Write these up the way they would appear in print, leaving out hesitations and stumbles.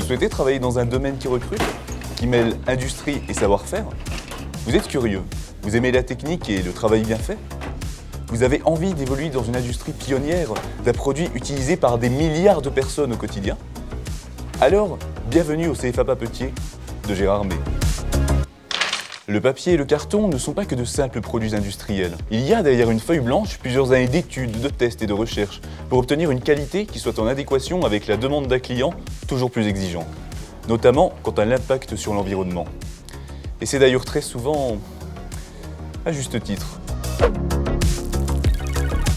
souhaitez travailler dans un domaine qui recrute, qui mêle industrie et savoir-faire? Vous êtes curieux, vous aimez la technique et le travail bien fait? Vous avez envie d'évoluer dans une industrie pionnière d'un produit utilisé par des milliards de personnes au quotidien? Alors, bienvenue au CFA Papetier de Gérard May. Le papier et le carton ne sont pas que de simples produits industriels. Il y a derrière une feuille blanche plusieurs années d'études, de tests et de recherches pour obtenir une qualité qui soit en adéquation avec la demande d'un client toujours plus exigeant, notamment quant à l'impact sur l'environnement. Et c'est d'ailleurs très souvent à juste titre.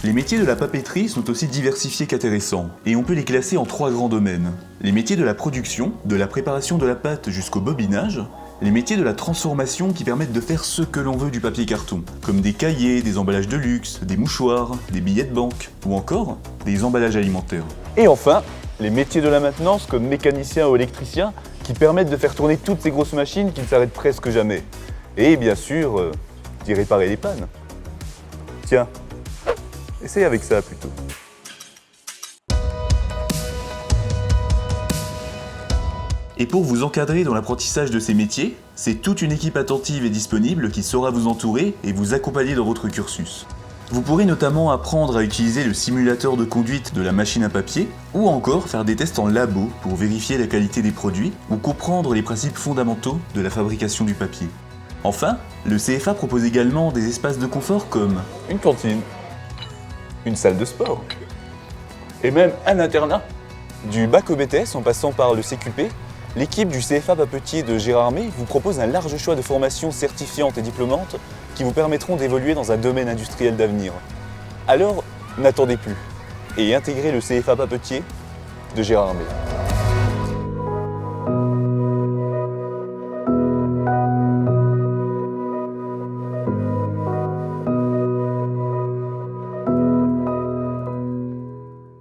Les métiers de la papeterie sont aussi diversifiés qu'intéressants, et on peut les classer en 3 grands domaines. Les métiers de la production, de la préparation de la pâte jusqu'au bobinage, les métiers de la transformation qui permettent de faire ce que l'on veut du papier carton, comme des cahiers, des emballages de luxe, des mouchoirs, des billets de banque, ou encore des emballages alimentaires. Et enfin, les métiers de la maintenance comme mécanicien ou électricien qui permettent de faire tourner toutes ces grosses machines qui ne s'arrêtent presque jamais. Et bien sûr, d'y réparer les pannes. Tiens, essaye avec ça plutôt. Et pour vous encadrer dans l'apprentissage de ces métiers, c'est toute une équipe attentive et disponible qui saura vous entourer et vous accompagner dans votre cursus. Vous pourrez notamment apprendre à utiliser le simulateur de conduite de la machine à papier, ou encore faire des tests en labo pour vérifier la qualité des produits ou comprendre les principes fondamentaux de la fabrication du papier. Enfin, le CFA propose également des espaces de confort comme une cantine, une salle de sport, et même un internat. Du bac au BTS en passant par le CQP, l'équipe du CFA Papetier de Gérard May vous propose un large choix de formations certifiantes et diplômantes qui vous permettront d'évoluer dans un domaine industriel d'avenir. Alors, n'attendez plus et intégrez le CFA Papetier de Gérard May.